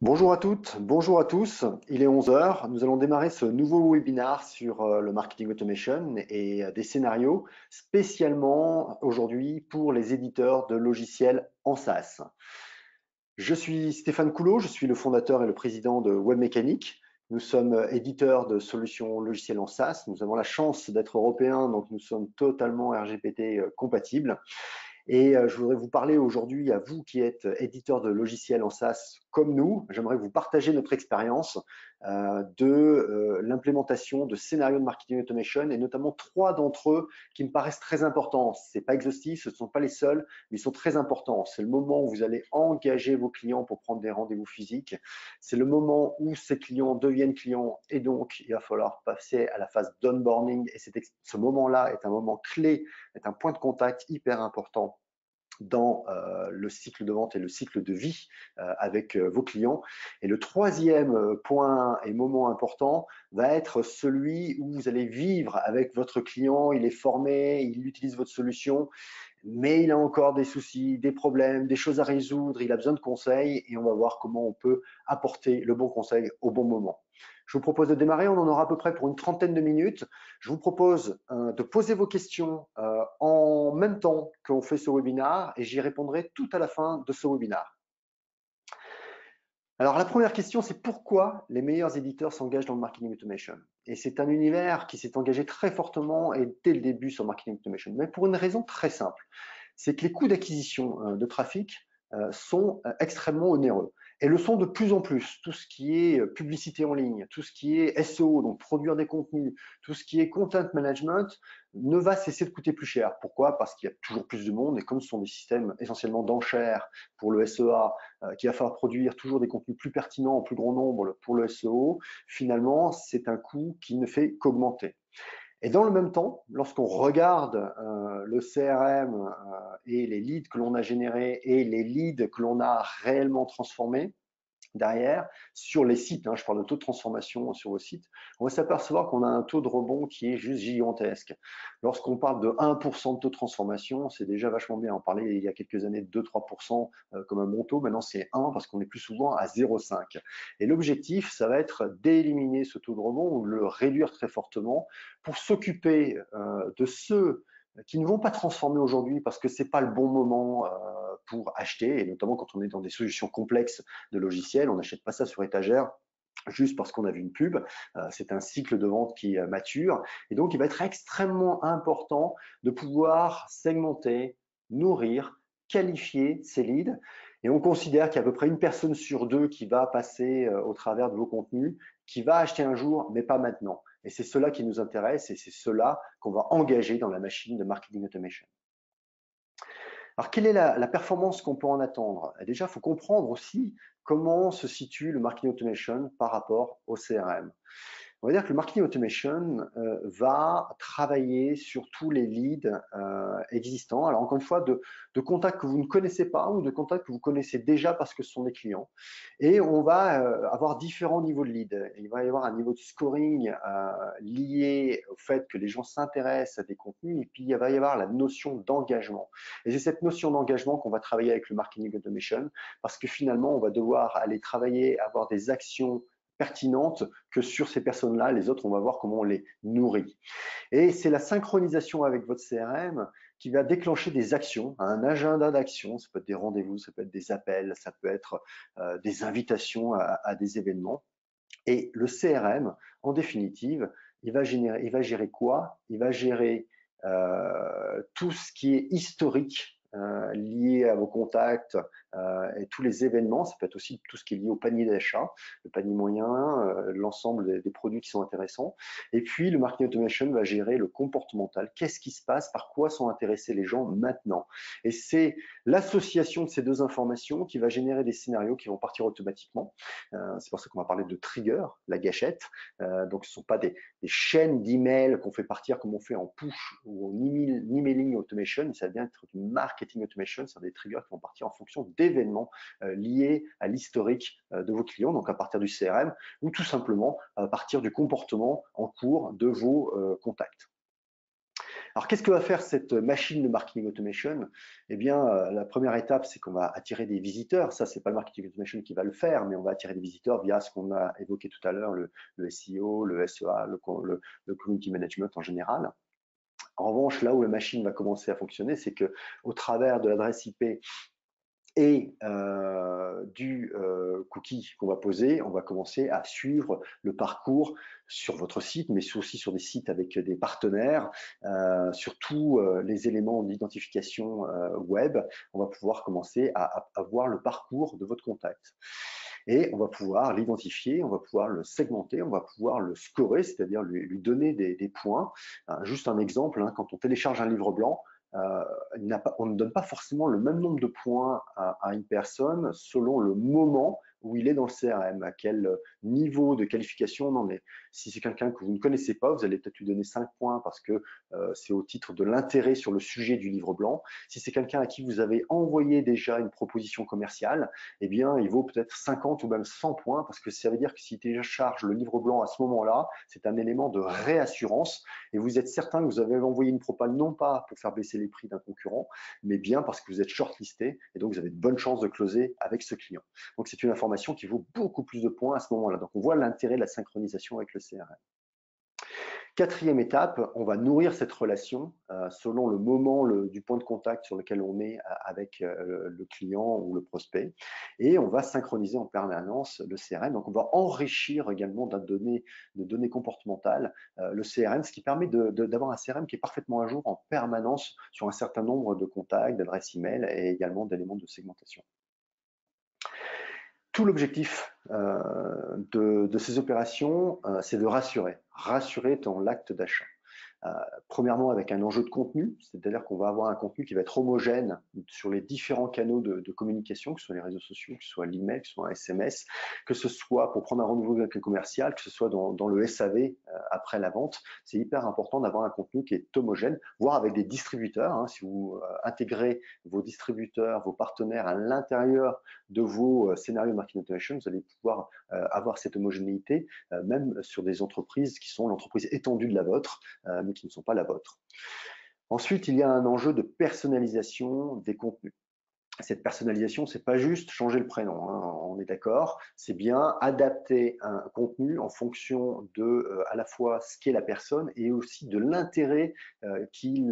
Bonjour à toutes, bonjour à tous. Il est 11 heures. Nous allons démarrer ce nouveau webinaire sur le marketing automation et des scénarios spécialement aujourd'hui pour les éditeurs de logiciels en SaaS. Je suis Stéphane Coulot, je suis le fondateur et le président de Webmécanique. Nous sommes éditeurs de solutions logicielles en SaaS. Nous avons la chance d'être européens, donc nous sommes totalement RGPD compatibles. Et je voudrais vous parler aujourd'hui à vous qui êtes éditeur de logiciels en SaaS comme nous. J'aimerais vous partager notre expérience de l'implémentation de scénarios de marketing automation et notamment 3 d'entre eux qui me paraissent très importants. Ce n'est pas exhaustif, ce ne sont pas les seuls, mais ils sont très importants. C'est le moment où vous allez engager vos clients pour prendre des rendez-vous physiques. C'est le moment où ces clients deviennent clients et donc il va falloir passer à la phase d'onboarding. Et ce moment-là est un moment clé, est un point de contact hyper important dans le cycle de vente et le cycle de vie avec vos clients. Et le troisième point et moment important va être celui où vous allez vivre avec votre client. Il est formé, il utilise votre solution, mais il a encore des soucis, des problèmes, des choses à résoudre, il a besoin de conseils et on va voir comment on peut apporter le bon conseil au bon moment. Je vous propose de démarrer, on en aura à peu près pour une trentaine de minutes. Je vous propose de poser vos questions en même temps qu'on fait ce webinaire et j'y répondrai tout à la fin de ce webinaire. Alors la première question, c'est pourquoi les meilleurs éditeurs s'engagent dans le marketing automation? Et c'est un univers qui s'est engagé très fortement et dès le début sur le marketing automation, mais pour une raison très simple. C'est que les coûts d'acquisition de trafic sont extrêmement onéreux et le sont de plus en plus. Tout ce qui est publicité en ligne, tout ce qui est SEO, donc produire des contenus, tout ce qui est content management ne va cesser de coûter plus cher. Pourquoi? Parce qu'il y a toujours plus de monde et comme ce sont des systèmes essentiellement d'enchères pour le SEA, qu'il va falloir produire toujours des contenus plus pertinents en plus grand nombre pour le SEO, finalement, c'est un coût qui ne fait qu'augmenter. Et dans le même temps, lorsqu'on regarde le CRM et les leads que l'on a générés et les leads que l'on a réellement transformés derrière, sur les sites, je parle de taux de transformation sur vos sites, on va s'apercevoir qu'on a un taux de rebond qui est juste gigantesque. Lorsqu'on parle de 1% de taux de transformation, c'est déjà vachement bien. On parlait il y a quelques années de 2-3% comme un bon taux, maintenant c'est 1 parce qu'on est plus souvent à 0,5. Et l'objectif, ça va être d'éliminer ce taux de rebond ou de le réduire très fortement pour s'occuper de ceux qui ne vont pas transformer aujourd'hui parce que c'est pas le bon moment pour acheter, et notamment quand on est dans des solutions complexes de logiciels, on n'achète pas ça sur étagère juste parce qu'on a vu une pub. C'est un cycle de vente qui mature, et donc il va être extrêmement important de pouvoir segmenter, nourrir, qualifier ces leads. Et on considère qu'il y a à peu près une personne sur deux qui va passer au travers de vos contenus, qui va acheter un jour, mais pas maintenant. Et c'est cela qui nous intéresse et c'est cela qu'on va engager dans la machine de marketing automation. Alors, quelle est la performance qu'on peut en attendre? Déjà, il faut comprendre aussi comment se situe le marketing automation par rapport au CRM. On va dire que le marketing automation va travailler sur tous les leads existants. Alors encore une fois, de contacts que vous ne connaissez pas ou de contacts que vous connaissez déjà parce que ce sont des clients. Et on va avoir différents niveaux de leads. Il va y avoir un niveau de scoring lié au fait que les gens s'intéressent à des contenus, et puis il va y avoir la notion d'engagement. Et c'est cette notion d'engagement qu'on va travailler avec le marketing automation, parce que finalement, on va devoir aller travailler, avoir des actions pertinentes que sur ces personnes-là, les autres, on va voir comment on les nourrit. Et c'est la synchronisation avec votre CRM qui va déclencher des actions, un agenda d'actions. Ça peut être des rendez-vous, ça peut être des appels, ça peut être des invitations à des événements. Et le CRM, en définitive, il va gérer quoi? Il va gérer tout ce qui est historique lié à vos contacts et tous les événements. Ça peut être aussi tout ce qui est lié au panier d'achat, le panier moyen, l'ensemble des produits qui sont intéressants. Et puis, le marketing automation va gérer le comportemental. Qu'est-ce qui se passe? Par quoi sont intéressés les gens maintenant? Et c'est l'association de ces deux informations qui va générer des scénarios qui vont partir automatiquement. C'est pour ça qu'on va parler de trigger, la gâchette. Donc, ce ne sont pas des chaînes d'emails qu'on fait partir comme on fait en push ou en emailing automation. Ça vient être du marketing automation, c'est des triggers qui vont partir en fonction d'événements liés à l'historique de vos clients, donc à partir du CRM ou tout simplement à partir du comportement en cours de vos contacts. Alors, qu'est-ce que va faire cette machine de marketing automation? Eh bien, la première étape, c'est qu'on va attirer des visiteurs. Ça, c'est pas le marketing automation qui va le faire, mais on va attirer des visiteurs via ce qu'on a évoqué tout à l'heure, le SEO, le SEA, le community management en général. En revanche, là où la machine va commencer à fonctionner, c'est que au travers de l'adresse IP et du cookie qu'on va poser, on va commencer à suivre le parcours sur votre site, mais aussi sur des sites avec des partenaires, sur tous les éléments d'identification web. On va pouvoir commencer à voir le parcours de votre contact. Et on va pouvoir l'identifier, on va pouvoir le segmenter, on va pouvoir le scorer, c'est-à-dire lui donner des points. Juste un exemple, hein, quand on télécharge un livre blanc, on ne donne pas forcément le même nombre de points à une personne selon le moment où il est dans le CRM, à quel niveau de qualification on en est. Si c'est quelqu'un que vous ne connaissez pas, vous allez peut-être lui donner 5 points parce que c'est au titre de l'intérêt sur le sujet du livre blanc. Si c'est quelqu'un à qui vous avez envoyé déjà une proposition commerciale, eh bien, il vaut peut-être 50 ou même 100 points parce que ça veut dire que s'il télécharge le livre blanc à ce moment-là, c'est un élément de réassurance et vous êtes certain que vous avez envoyé une propale non pas pour faire baisser les prix d'un concurrent, mais bien parce que vous êtes shortlisté et donc vous avez de bonnes chances de closer avec ce client. Donc c'est une information qui vaut beaucoup plus de points à ce moment-là. Donc on voit l'intérêt de la synchronisation avec le CRM. Quatrième étape, on va nourrir cette relation selon le moment du point de contact sur lequel on est avec le client ou le prospect et on va synchroniser en permanence le CRM. Donc on va enrichir également de données comportementales le CRM, ce qui permet d'avoir un CRM qui est parfaitement à jour en permanence sur un certain nombre de contacts, d'adresses email et également d'éléments de segmentation. Tout l'objectif de ces opérations, c'est de rassurer dans l'acte d'achat. Premièrement, avec un enjeu de contenu, c'est-à-dire qu'on va avoir un contenu qui va être homogène sur les différents canaux de communication, que ce soit les réseaux sociaux, que ce soit l'email, que ce soit un SMS, que ce soit pour prendre un rendez-vous avec le commercial, que ce soit dans le SAV après la vente. C'est hyper important d'avoir un contenu qui est homogène, voire avec des distributeurs. Hein, si vous intégrez vos distributeurs, vos partenaires à l'intérieur de vos scénarios de marketing automation, vous allez pouvoir avoir cette homogénéité, même sur des entreprises qui sont l'entreprise étendue de la vôtre, mais qui ne sont pas la vôtre. Ensuite, il y a un enjeu de personnalisation des contenus. Cette personnalisation, c'est pas juste changer le prénom, hein, on est d'accord, c'est bien adapter un contenu en fonction de à la fois ce qu'est la personne et aussi de l'intérêt qui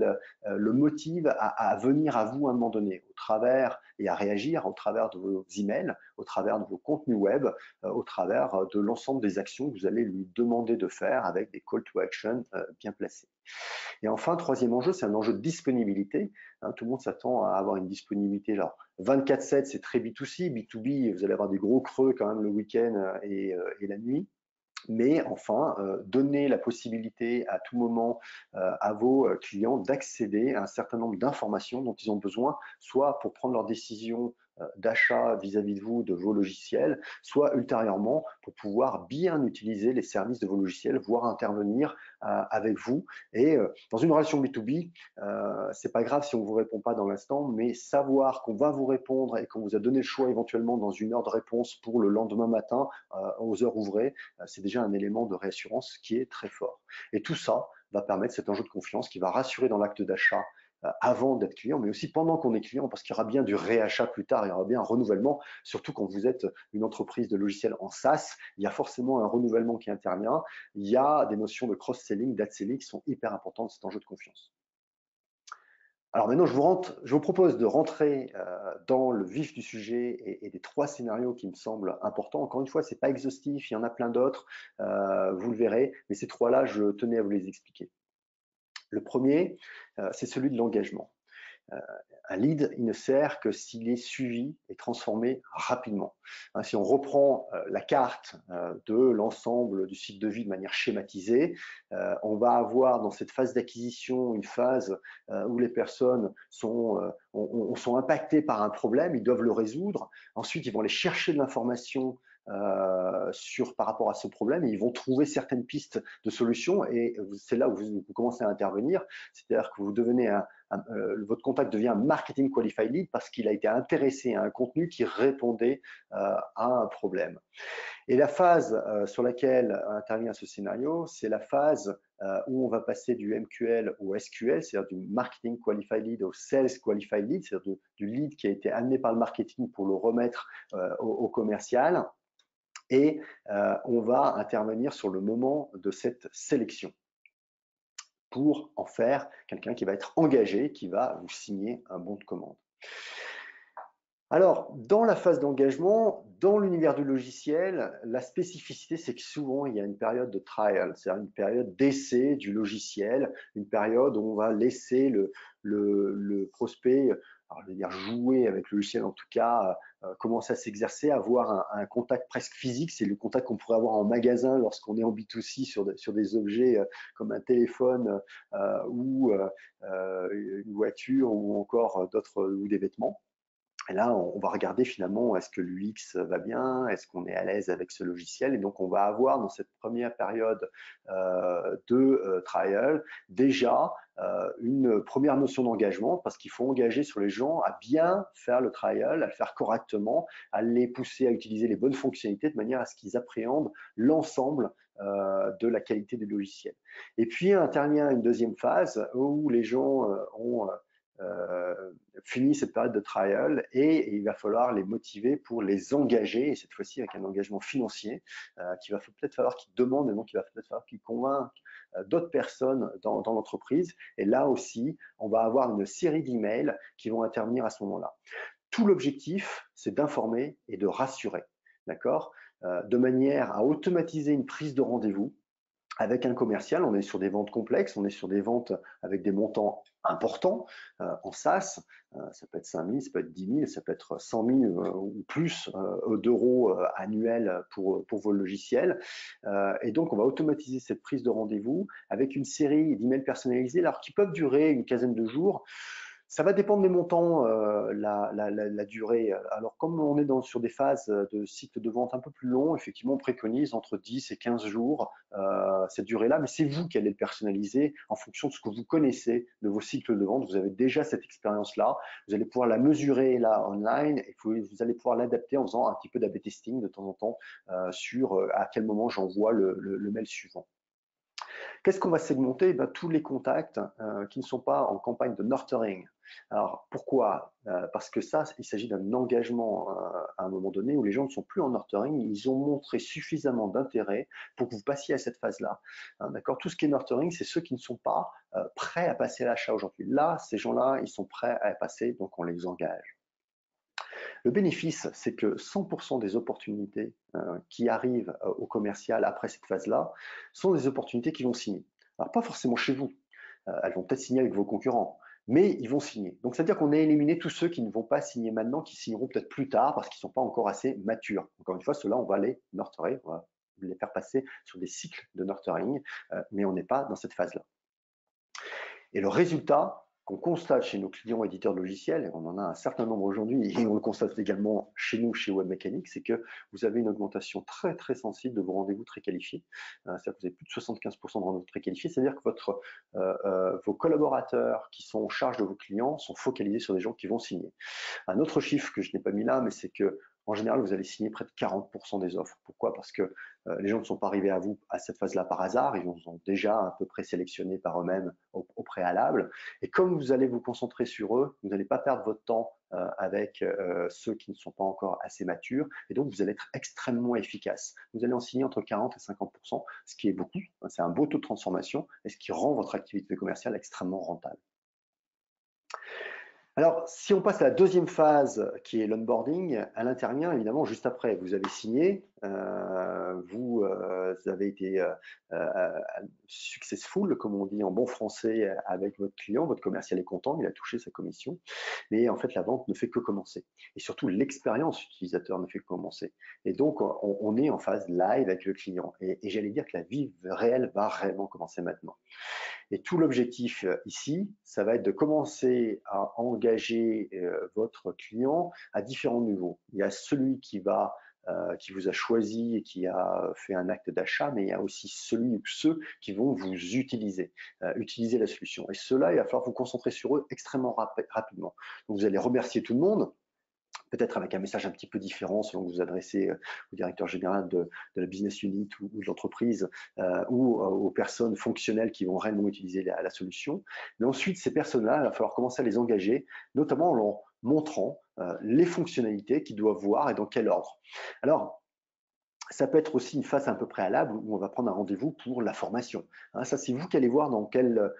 le motive à venir à vous à un moment donné, au travers et à réagir au travers de vos emails, au travers de vos contenus web, au travers de l'ensemble des actions que vous allez lui demander de faire avec des call to action bien placés. Et enfin, troisième enjeu, c'est un enjeu de disponibilité. Hein, tout le monde s'attend à avoir une disponibilité genre 24/7, c'est très B2C. B2B, vous allez avoir des gros creux quand même le week-end et la nuit. Mais enfin, donner la possibilité à tout moment à vos clients d'accéder à un certain nombre d'informations dont ils ont besoin, soit pour prendre leurs décisions d'achat vis-à-vis de vous, de vos logiciels, soit ultérieurement pour pouvoir bien utiliser les services de vos logiciels, voire intervenir avec vous. Et dans une relation B2B, c'est pas grave si on ne vous répond pas dans l'instant, mais savoir qu'on va vous répondre et qu'on vous a donné le choix éventuellement dans une heure de réponse pour le lendemain matin aux heures ouvrées, c'est déjà un élément de réassurance qui est très fort. Et tout ça va permettre cet enjeu de confiance qui va rassurer dans l'acte d'achat avant d'être client, mais aussi pendant qu'on est client, parce qu'il y aura bien du réachat plus tard, il y aura bien un renouvellement, surtout quand vous êtes une entreprise de logiciels en SaaS, il y a forcément un renouvellement qui intervient, il y a des notions de cross-selling, d'upselling qui sont hyper importantes dans cet enjeu de confiance. Alors maintenant, je vous propose de rentrer dans le vif du sujet et des 3 scénarios qui me semblent importants. Encore une fois, ce n'est pas exhaustif, il y en a plein d'autres, vous le verrez, mais ces 3-là, je tenais à vous les expliquer. Le premier, c'est celui de l'engagement. Un lead, il ne sert que s'il est suivi et transformé rapidement. Si on reprend la carte de l'ensemble du cycle de vie de manière schématisée, on va avoir dans cette phase d'acquisition une phase où les personnes sont impactées par un problème, ils doivent le résoudre. Ensuite, ils vont aller chercher de l'information par rapport à ce problème et ils vont trouver certaines pistes de solutions et c'est là où vous commencez à intervenir, c'est-à-dire que vous devenez votre contact devient un marketing qualified lead parce qu'il a été intéressé à un contenu qui répondait à un problème. Et la phase sur laquelle intervient ce scénario, c'est la phase où on va passer du MQL au SQL, c'est-à-dire du Marketing Qualified Lead au Sales Qualified Lead, c'est-à-dire du lead qui a été amené par le marketing pour le remettre au commercial. Et on va intervenir sur le moment de cette sélection pour en faire quelqu'un qui va être engagé, qui va vous signer un bon de commande. Alors, dans la phase d'engagement, dans l'univers du logiciel, la spécificité, c'est que souvent, il y a une période de trial, c'est-à-dire une période d'essai du logiciel, une période où on va laisser le prospect, alors je vais dire jouer avec le logiciel en tout cas, commencer à s'exercer, avoir un contact presque physique, c'est le contact qu'on pourrait avoir en magasin lorsqu'on est en B2C sur des objets comme un téléphone ou une voiture ou encore d'autres ou des vêtements. Et là, on va regarder finalement, est-ce que l'UX va bien, est-ce qu'on est à l'aise avec ce logiciel? Et donc, on va avoir dans cette première période de trial déjà une première notion d'engagement parce qu'il faut engager sur les gens à bien faire le trial, à le faire correctement, à les pousser à utiliser les bonnes fonctionnalités de manière à ce qu'ils appréhendent l'ensemble de la qualité du logiciel. Et puis intervient une deuxième phase où les gens ont fini cette période de trial et il va falloir les motiver pour les engager, et cette fois-ci avec un engagement financier qu'il va peut-être falloir qu'ils demandent et donc il va peut-être falloir qu'ils convainquent d'autres personnes dans l'entreprise. Et là aussi, on va avoir une série d'emails qui vont intervenir à ce moment-là. Tout l'objectif, c'est d'informer et de rassurer, d'accord, de manière à automatiser une prise de rendez-vous avec un commercial. On est sur des ventes complexes, on est sur des ventes avec des montants importants en SaaS. Ça peut être 5 000, ça peut être 10 000, ça peut être 100 000 ou plus d'euros annuels pour vos logiciels. Et donc, on va automatiser cette prise de rendez-vous avec une série d'emails personnalisés, alors qui peuvent durer une quinzaine de jours. Ça va dépendre des montants, la durée. Alors, comme on est sur des phases de cycle de vente un peu plus longs, effectivement, on préconise entre 10 et 15 jours cette durée-là, mais c'est vous qui allez le personnaliser en fonction de ce que vous connaissez de vos cycles de vente. Vous avez déjà cette expérience-là, vous allez pouvoir la mesurer là online et vous allez pouvoir l'adapter en faisant un petit peu d'A/B testing de temps en temps sur à quel moment j'envoie le mail suivant. Qu'est-ce qu'on va segmenter? Tous les contacts qui ne sont pas en campagne de nurturing. Alors pourquoi? Parce que ça, il s'agit d'un engagement à un moment donné où les gens ne sont plus en nurturing, ils ont montré suffisamment d'intérêt pour que vous passiez à cette phase-là. D'accord? Tout ce qui est nurturing, c'est ceux qui ne sont pas prêts à passer à l'achat aujourd'hui. Là, ces gens-là, ils sont prêts à passer, donc on les engage. Le bénéfice, c'est que 100% des opportunités qui arrivent au commercial après cette phase-là sont des opportunités qui vont signer. Alors, pas forcément chez vous, elles vont peut-être signer avec vos concurrents, mais ils vont signer. Donc, c'est-à-dire qu'on a éliminé tous ceux qui ne vont pas signer maintenant, qui signeront peut-être plus tard parce qu'ils ne sont pas encore assez matures. Encore une fois, ceux-là, on va les nurturer, on va les faire passer sur des cycles de nurturing, mais on n'est pas dans cette phase-là. Et le résultat qu'on constate chez nos clients éditeurs de logiciels, et on en a un certain nombre aujourd'hui, et on le constate également chez nous, chez Webmecanics, c'est que vous avez une augmentation très très sensible de vos rendez-vous très qualifiés. C'est-à-dire que vous avez plus de 75% de rendez-vous très qualifiés, c'est-à-dire que vos collaborateurs qui sont en charge de vos clients sont focalisés sur des gens qui vont signer. Un autre chiffre que je n'ai pas mis là, mais c'est que en général, vous allez signer près de 40% des offres. Pourquoi? Parce que les gens ne sont pas arrivés à vous à cette phase-là par hasard, ils vous ont déjà un peu présélectionné par eux-mêmes au préalable. Et comme vous allez vous concentrer sur eux, vous n'allez pas perdre votre temps avec ceux qui ne sont pas encore assez matures, et donc vous allez être extrêmement efficace. Vous allez en signer entre 40 et 50%, ce qui est beaucoup, c'est un beau taux de transformation, et ce qui rend votre activité commerciale extrêmement rentable. Alors, si on passe à la deuxième phase, qui est l'onboarding, elle intervient évidemment juste après. Vous avez signé, vous avez été successful, comme on dit en bon français, avec votre client. Votre commercial est content, il a touché sa commission. Mais en fait, la vente ne fait que commencer. Et surtout, l'expérience utilisateur ne fait que commencer. Et donc, on est en phase live avec le client. Et j'allais dire que la vie réelle va réellement commencer maintenant. Et tout l'objectif ici, ça va être de commencer à engager votre client à différents niveaux. Il y a celui qui va qui vous a choisi et qui a fait un acte d'achat, mais il y a aussi celui ou ceux qui vont vous utiliser la solution. Et ceux-là, il va falloir vous concentrer sur eux extrêmement rapidement. Donc, vous allez remercier tout le monde, peut-être avec un message un petit peu différent selon que vous vous adressez au directeur général de la business unit ou de l'entreprise ou aux personnes fonctionnelles qui vont réellement utiliser la solution. Mais ensuite, ces personnes-là, il va falloir commencer à les engager, notamment en leur montrant les fonctionnalités qu'ils doivent voir et dans quel ordre. Alors, ça peut être aussi une phase un peu préalable où on va prendre un rendez-vous pour la formation. Hein, ça, c'est vous qui allez voir dans quelle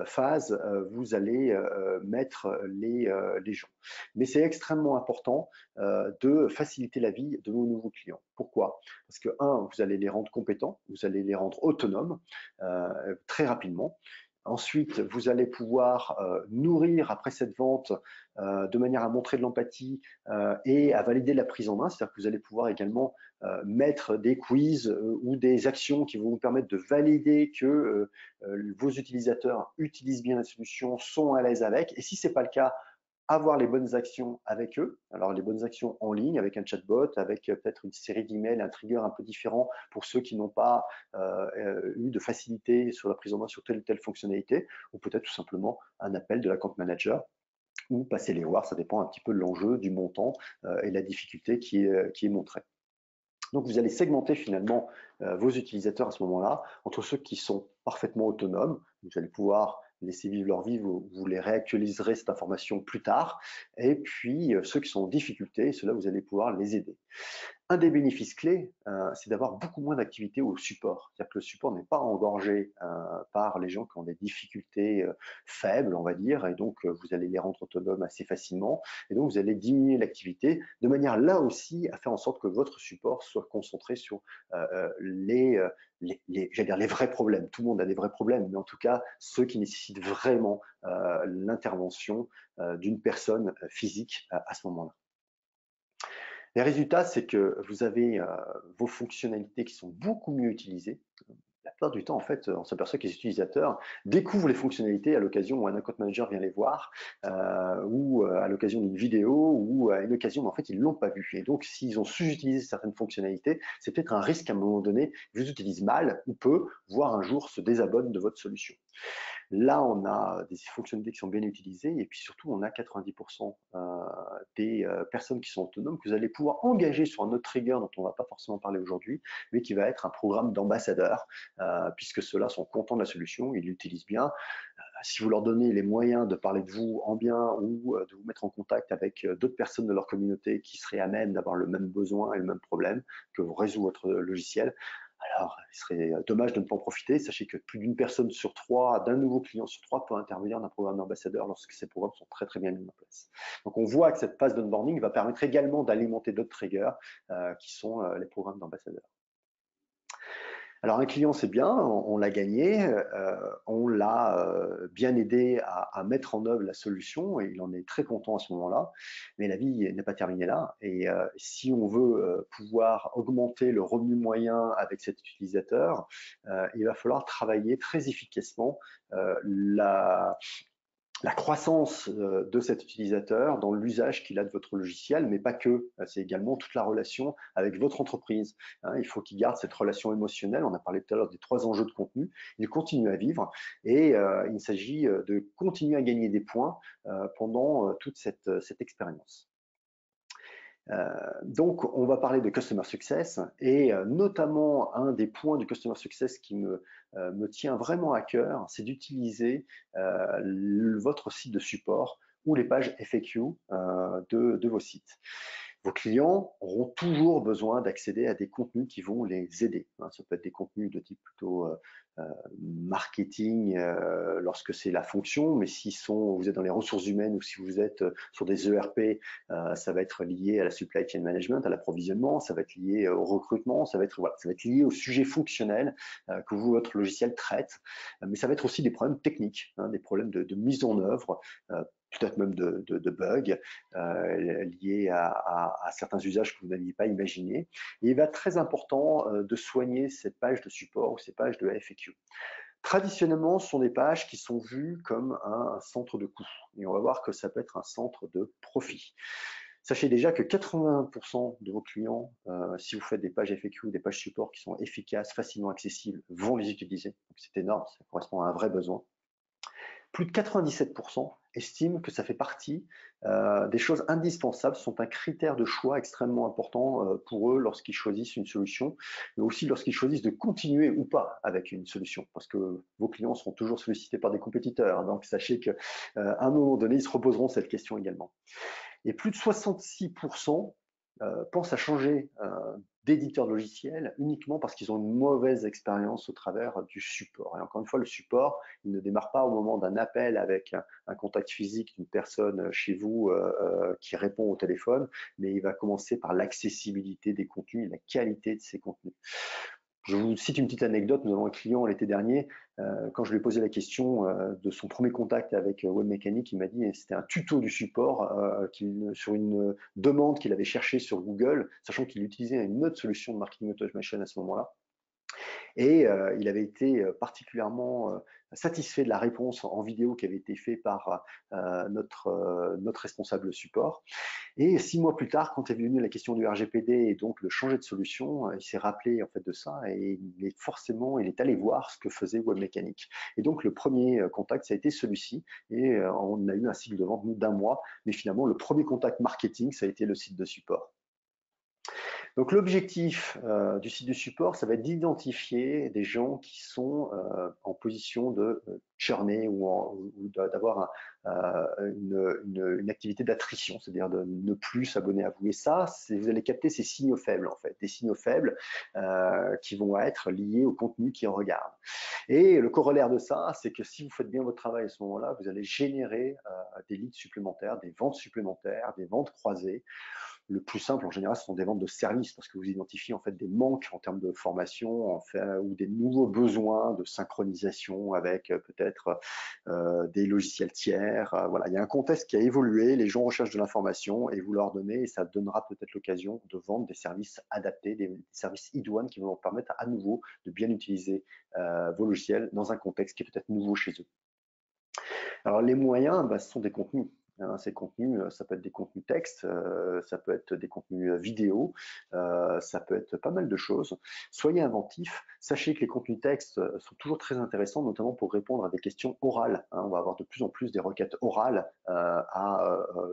phase vous allez mettre les gens. Mais c'est extrêmement important de faciliter la vie de nos nouveaux clients. Pourquoi? Parce que, un, vous allez les rendre compétents, vous allez les rendre autonomes très rapidement. Ensuite, vous allez pouvoir nourrir après cette vente de manière à montrer de l'empathie et à valider la prise en main. C'est-à-dire que vous allez pouvoir également mettre des quiz ou des actions qui vont vous permettre de valider que vos utilisateurs utilisent bien la solution, sont à l'aise avec. Et si ce n'est pas le cas, avoir les bonnes actions avec eux. Alors, les bonnes actions en ligne avec un chatbot, avec peut-être une série d'emails, un trigger un peu différent pour ceux qui n'ont pas eu de facilité sur la prise en main sur telle ou telle fonctionnalité, ou peut-être tout simplement un appel de l'account manager ou passer les voir, ça dépend un petit peu de l'enjeu, du montant et de la difficulté qui est montrée. Donc, vous allez segmenter finalement vos utilisateurs à ce moment-là entre ceux qui sont parfaitement autonomes, vous allez pouvoir laisser vivre leur vie, vous les réactualiserez cette information plus tard, et puis ceux qui sont en difficulté, ceux-là, vous allez pouvoir les aider. Un des bénéfices clés, c'est d'avoir beaucoup moins d'activité au support. C'est-à-dire que le support n'est pas engorgé par les gens qui ont des difficultés faibles, on va dire, et donc vous allez les rendre autonomes assez facilement, et donc vous allez diminuer l'activité de manière là aussi à faire en sorte que votre support soit concentré sur j'allais dire les vrais problèmes. Tout le monde a des vrais problèmes, mais en tout cas ceux qui nécessitent vraiment l'intervention d'une personne physique à ce moment-là. Les résultats, c'est que vous avez vos fonctionnalités qui sont beaucoup mieux utilisées. La plupart du temps, en fait, on s'aperçoit que les utilisateurs découvrent les fonctionnalités à l'occasion où un account manager vient les voir, ou à l'occasion d'une vidéo, ou à une occasion où en fait ils ne l'ont pas vu. Et donc, s'ils ont sous-utilisé certaines fonctionnalités, c'est peut-être un risque à un moment donné, ils vous utilisent mal ou peu, voire un jour se désabonnent de votre solution. Là, on a des fonctionnalités qui sont bien utilisées et puis surtout, on a 90% des personnes qui sont autonomes que vous allez pouvoir engager sur un autre trigger dont on ne va pas forcément parler aujourd'hui, mais qui va être un programme d'ambassadeurs, puisque ceux-là sont contents de la solution, ils l'utilisent bien. Si vous leur donnez les moyens de parler de vous en bien ou de vous mettre en contact avec d'autres personnes de leur communauté qui seraient à même d'avoir le même besoin et le même problème que vous résout votre logiciel, alors, il serait dommage de ne pas en profiter. Sachez que plus d'une personne sur trois, d'un nouveau client sur trois peut intervenir d'un programme d'ambassadeur lorsque ces programmes sont très très bien mis en place. Donc, on voit que cette phase d'onboarding va permettre également d'alimenter d'autres triggers qui sont les programmes d'ambassadeurs. Alors, un client, c'est bien, on l'a gagné, on l'a bien aidé à mettre en œuvre la solution et il en est très content à ce moment-là. Mais la vie n'est pas terminée là. Et si on veut pouvoir augmenter le revenu moyen avec cet utilisateur, il va falloir travailler très efficacement la croissance de cet utilisateur dans l'usage qu'il a de votre logiciel, mais pas que. C'est également toute la relation avec votre entreprise. Il faut qu'il garde cette relation émotionnelle. On a parlé tout à l'heure des 3 enjeux de contenu. Il continue à vivre et il s'agit de continuer à gagner des points pendant toute cette expérience. Donc, on va parler de Customer Success et notamment un des points du Customer Success qui me tient vraiment à cœur, c'est d'utiliser votre site de support ou les pages FAQ de vos sites. Vos clients auront toujours besoin d'accéder à des contenus qui vont les aider. Ça peut être des contenus de type plutôt marketing lorsque c'est la fonction, mais si vous êtes dans les ressources humaines ou si vous êtes sur des ERP, ça va être lié à la supply chain management, à l'approvisionnement, ça va être lié au recrutement, ça va être lié au sujet fonctionnel que votre logiciel traite, mais ça va être aussi des problèmes techniques, des problèmes de mise en œuvre, peut-être même de bugs liés à certains usages que vous n'aviez pas imaginés. Et il va être très important de soigner cette page de support ou ces pages de FAQ. Traditionnellement, ce sont des pages qui sont vues comme un centre de coût. Et on va voir que ça peut être un centre de profit. Sachez déjà que 80% de vos clients, si vous faites des pages FAQ, des pages support qui sont efficaces, facilement accessibles, vont les utiliser. C'est énorme, ça correspond à un vrai besoin. Plus de 97% estiment que ça fait partie des choses indispensables, sont un critère de choix extrêmement important pour eux lorsqu'ils choisissent une solution, mais aussi lorsqu'ils choisissent de continuer ou pas avec une solution, parce que vos clients seront toujours sollicités par des compétiteurs, donc sachez qu'à un moment donné, ils se reposeront cette question également. Et plus de 66% pensent à changer d'éditeur de logiciel uniquement parce qu'ils ont une mauvaise expérience au travers du support. Et encore une fois, le support, il ne démarre pas au moment d'un appel avec un contact physique d'une personne chez vous qui répond au téléphone, mais il va commencer par l'accessibilité des contenus et la qualité de ces contenus. Je vous cite une petite anecdote. Nous avons un client l'été dernier, quand je lui ai posé la question de son premier contact avec Webmecanic, il m'a dit c'était un tuto du support sur une demande qu'il avait cherchée sur Google, sachant qu'il utilisait une autre solution de marketing automation à ce moment-là. Et il avait été particulièrement satisfait de la réponse en vidéo qui avait été faite par notre responsable support. Et 6 mois plus tard, quand est venue la question du RGPD et donc de changer de solution, il s'est rappelé en fait de ça et il est allé voir ce que faisait Webmecanic. Et donc le premier contact, ça a été celui-ci et on a eu un cycle de vente d'un mois, mais finalement le premier contact marketing, ça a été le site de support. Donc l'objectif du site de support, ça va être d'identifier des gens qui sont en position de churner ou d'avoir une activité d'attrition, c'est-à-dire de ne plus s'abonner à vous. Et ça, vous allez capter ces signaux faibles, en fait, des signaux faibles qui vont être liés au contenu qu'ils regardent. Et le corollaire de ça, c'est que si vous faites bien votre travail à ce moment-là, vous allez générer des leads supplémentaires, des ventes supplémentaires, des ventes croisées. Le plus simple, en général, ce sont des ventes de services parce que vous identifiez en fait des manques en termes de formation ou des nouveaux besoins de synchronisation avec peut-être des logiciels tiers. Voilà, il y a un contexte qui a évolué, les gens recherchent de l'information et vous leur donnez et ça donnera peut-être l'occasion de vendre des services adaptés, des services idoines qui vont leur permettre à nouveau de bien utiliser vos logiciels dans un contexte qui est peut-être nouveau chez eux. Alors les moyens, ce sont des contenus. Ces contenus, ça peut être des contenus texte, ça peut être des contenus vidéo, ça peut être pas mal de choses. Soyez inventifs. Sachez que les contenus texte sont toujours très intéressants, notamment pour répondre à des questions orales. On va avoir de plus en plus des requêtes orales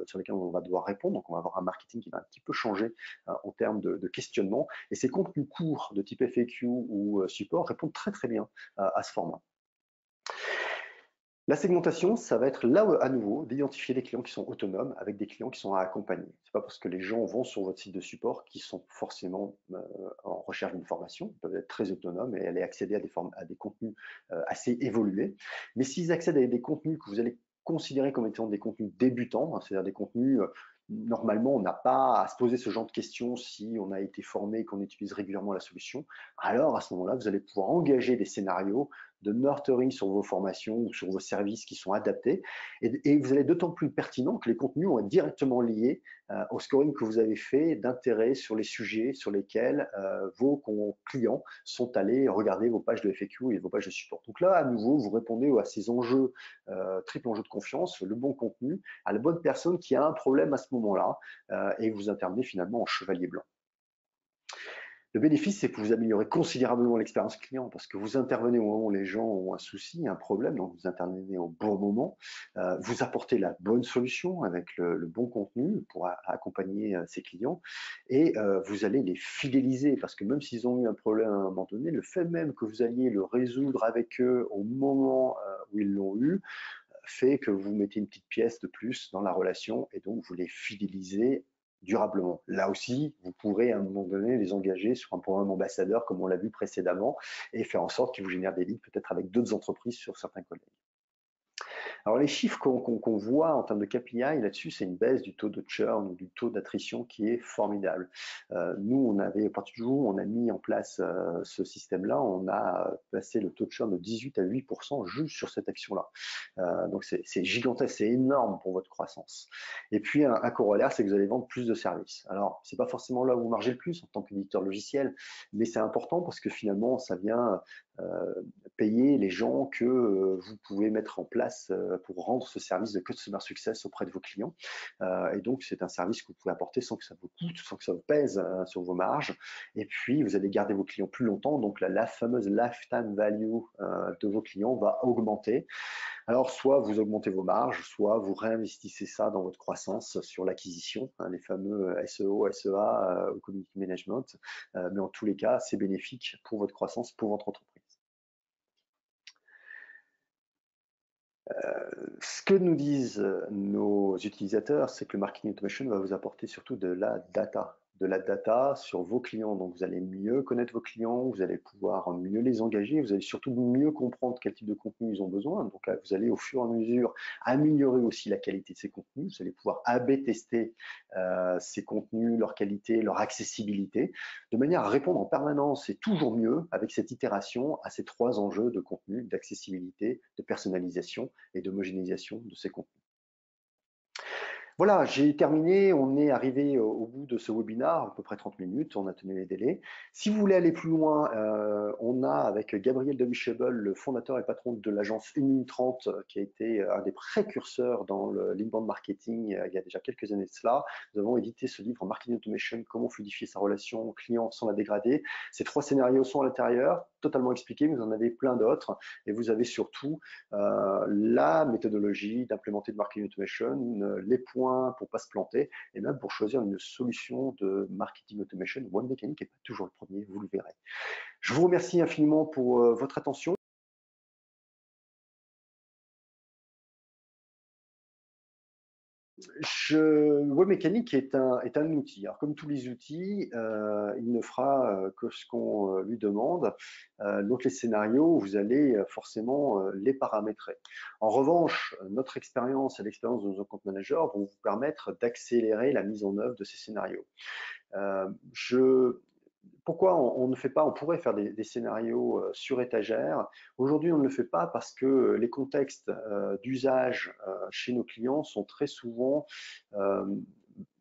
sur lesquelles on va devoir répondre. Donc, on va avoir un marketing qui va un petit peu changer en termes de questionnement. Et ces contenus courts de type FAQ ou support répondent très très bien à ce format. La segmentation, ça va être là à nouveau d'identifier des clients qui sont autonomes avec des clients qui sont à accompagner. C'est pas parce que les gens vont sur votre site de support qu'ils sont forcément en recherche d'une formation. Ils peuvent être très autonomes et aller accéder à des contenus assez évolués. Mais s'ils accèdent à des contenus que vous allez considérer comme étant des contenus débutants, c'est-à-dire des contenus normalement, on n'a pas à se poser ce genre de questions si on a été formé et qu'on utilise régulièrement la solution. Alors, à ce moment-là, vous allez pouvoir engager des scénarios de nurturing sur vos formations ou sur vos services qui sont adaptés. Et vous allez d'autant plus pertinent que les contenus vont être directement liés au scoring que vous avez fait d'intérêt sur les sujets sur lesquels vos clients sont allés regarder vos pages de FAQ et vos pages de support. Donc là, à nouveau, vous répondez à ces enjeux, triple enjeu de confiance, le bon contenu, à la bonne personne qui a un problème à ce moment-là et vous intervenez finalement en chevalier blanc. Le bénéfice, c'est que vous améliorez considérablement l'expérience client parce que vous intervenez au moment où les gens ont un souci, un problème, donc vous intervenez au bon moment, vous apportez la bonne solution avec le bon contenu pour accompagner ces clients et vous allez les fidéliser parce que même s'ils ont eu un problème à un moment donné, le fait même que vous alliez le résoudre avec eux au moment où ils l'ont eu fait que vous mettez une petite pièce de plus dans la relation et donc vous les fidélisez durablement. Là aussi, vous pourrez à un moment donné les engager sur un programme ambassadeur comme on l'a vu précédemment et faire en sorte qu'ils vous génèrent des leads peut-être avec d'autres entreprises sur certains collègues. Alors les chiffres qu'on voit en termes de KPI là-dessus, c'est une baisse du taux de churn ou du taux d'attrition qui est formidable. Nous, à partir du jour où on a mis en place ce système-là, on a passé le taux de churn de 18 à 8% juste sur cette action-là. Donc c'est gigantesque, c'est énorme pour votre croissance. Et puis un corollaire, c'est que vous allez vendre plus de services. Alors c'est pas forcément là où vous margez le plus en tant qu'éditeur logiciel, mais c'est important parce que finalement ça vient payer les gens que vous pouvez mettre en place pour rendre ce service de Customer Success auprès de vos clients. Et donc, c'est un service que vous pouvez apporter sans que ça vous coûte, sans que ça vous pèse sur vos marges. Et puis, vous allez garder vos clients plus longtemps. Donc, la fameuse lifetime value de vos clients va augmenter. Alors, soit vous augmentez vos marges, soit vous réinvestissez ça dans votre croissance sur l'acquisition, les fameux SEO, SEA ou Community Management. Mais en tous les cas, c'est bénéfique pour votre croissance, pour votre entreprise. Ce que nous disent nos utilisateurs, c'est que le marketing automation va vous apporter surtout de la data sur vos clients. Donc, vous allez mieux connaître vos clients, vous allez pouvoir mieux les engager, vous allez surtout mieux comprendre quel type de contenu ils ont besoin. Donc, là, vous allez au fur et à mesure améliorer aussi la qualité de ces contenus. Vous allez pouvoir A/B tester ces contenus, leur qualité, leur accessibilité, de manière à répondre en permanence et toujours mieux avec cette itération à ces trois enjeux de contenu, d'accessibilité, de personnalisation et d'homogénéisation de ces contenus. Voilà, j'ai terminé. On est arrivé au bout de ce webinaire, à peu près 30 minutes. On a tenu les délais. Si vous voulez aller plus loin, on a avec Gabriel de Wichable, le fondateur et patron de l'agence 1 minute 30, qui a été un des précurseurs dans l'inbound marketing il y a déjà quelques années de cela. Nous avons édité ce livre Marketing Automation, comment fluidifier sa relation client sans la dégrader. Ces 3 scénarios sont à l'intérieur, totalement expliqués. Vous en avez plein d'autres. Et vous avez surtout la méthodologie d'implémenter le marketing automation, les points pour ne pas se planter, et même pour choisir une solution de marketing automation. One Mechanic n'est pas toujours le premier, vous le verrez. Je vous remercie infiniment pour votre attention. Webmecanic est un outil. Alors, comme tous les outils, il ne fera que ce qu'on lui demande. Donc, les scénarios, vous allez forcément les paramétrer. En revanche, notre expérience et l'expérience de nos compte managers vont vous permettre d'accélérer la mise en œuvre de ces scénarios. Pourquoi on ne fait pas, on pourrait faire des scénarios sur étagère. Aujourd'hui, on ne le fait pas parce que les contextes d'usage chez nos clients sont très souvent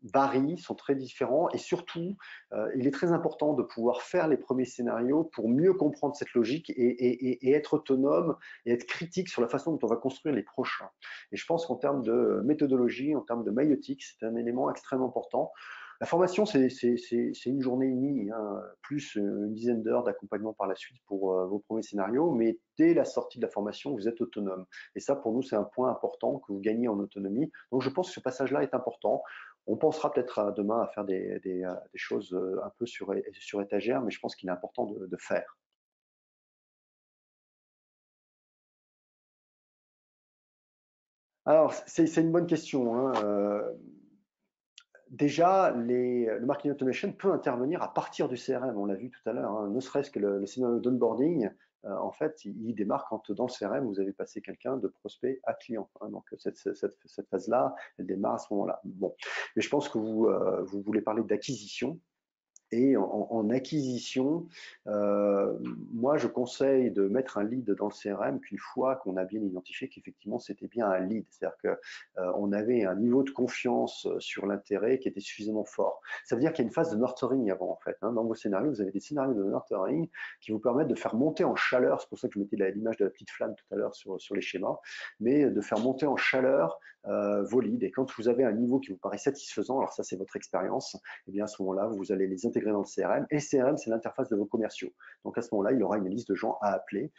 varient, sont très différents, et surtout, il est très important de pouvoir faire les premiers scénarios pour mieux comprendre cette logique et être autonome et être critique sur la façon dont on va construire les prochains. Et je pense qu'en termes de méthodologie, en termes de maïotique, c'est un élément extrêmement important. La formation, c'est une journée et demie, hein, plus une dizaine d'heures d'accompagnement par la suite pour vos premiers scénarios, mais dès la sortie de la formation, vous êtes autonome. Et ça, pour nous, c'est un point important que vous gagnez en autonomie. Donc, je pense que ce passage-là est important. On pensera peut-être demain à faire des choses un peu sur étagère, mais je pense qu'il est important de faire. Alors, c'est une bonne question, hein. Déjà, le marketing automation peut intervenir à partir du CRM, on l'a vu tout à l'heure, hein, ne serait-ce que le scénario d'onboarding, en fait, il démarre quand dans le CRM, vous avez passé quelqu'un de prospect à client, hein, donc cette phase-là, elle démarre à ce moment-là. Bon, mais je pense que vous voulez parler d'acquisition. Et en acquisition, moi, je conseille de mettre un lead dans le CRM qu'une fois qu'on a bien identifié qu'effectivement, c'était bien un lead. C'est-à-dire qu'on avait un niveau de confiance sur l'intérêt qui était suffisamment fort. Ça veut dire qu'il y a une phase de nurturing avant, en fait. Hein. Dans vos scénarios, vous avez des scénarios de nurturing qui vous permettent de faire monter en chaleur, c'est pour ça que je mettais l'image de la petite flamme tout à l'heure sur les schémas, mais de faire monter en chaleur vos leads. Et quand vous avez un niveau qui vous paraît satisfaisant, alors ça, c'est votre expérience, et bien à ce moment-là, vous allez les intégrer dans le CRM. Et le CRM, c'est l'interface de vos commerciaux. Donc à ce moment-là, il aura une liste de gens à appeler,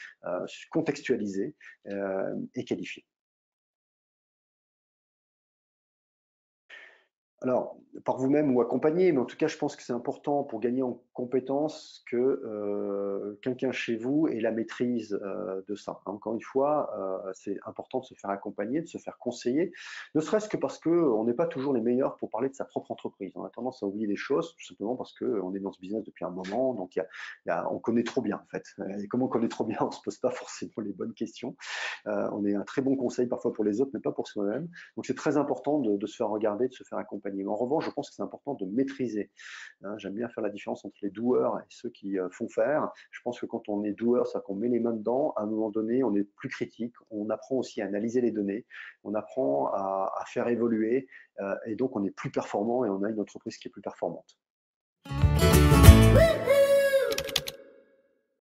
contextualisés et qualifiés. Alors, par vous-même ou accompagné, mais en tout cas, je pense que c'est important pour gagner en compétences que quelqu'un chez vous ait la maîtrise de ça. Encore une fois, c'est important de se faire accompagner, de se faire conseiller, ne serait-ce que parce qu'on n'est pas toujours les meilleurs pour parler de sa propre entreprise. On a tendance à oublier des choses, tout simplement parce qu'on est dans ce business depuis un moment, donc on connaît trop bien en fait. Et comme on connaît trop bien, on ne se pose pas forcément les bonnes questions. On est un très bon conseil parfois pour les autres, mais pas pour soi-même. Donc c'est très important de se faire regarder, de se faire accompagner. Mais en revanche, je pense que c'est important de maîtriser. Hein, j'aime bien faire la différence entre les doueurs et ceux qui font faire. Je pense que quand on est doueur, c'est-à-dire qu'on met les mains dedans, à un moment donné, on est plus critique, on apprend aussi à analyser les données, on apprend à faire évoluer, et donc on est plus performant et on a une entreprise qui est plus performante.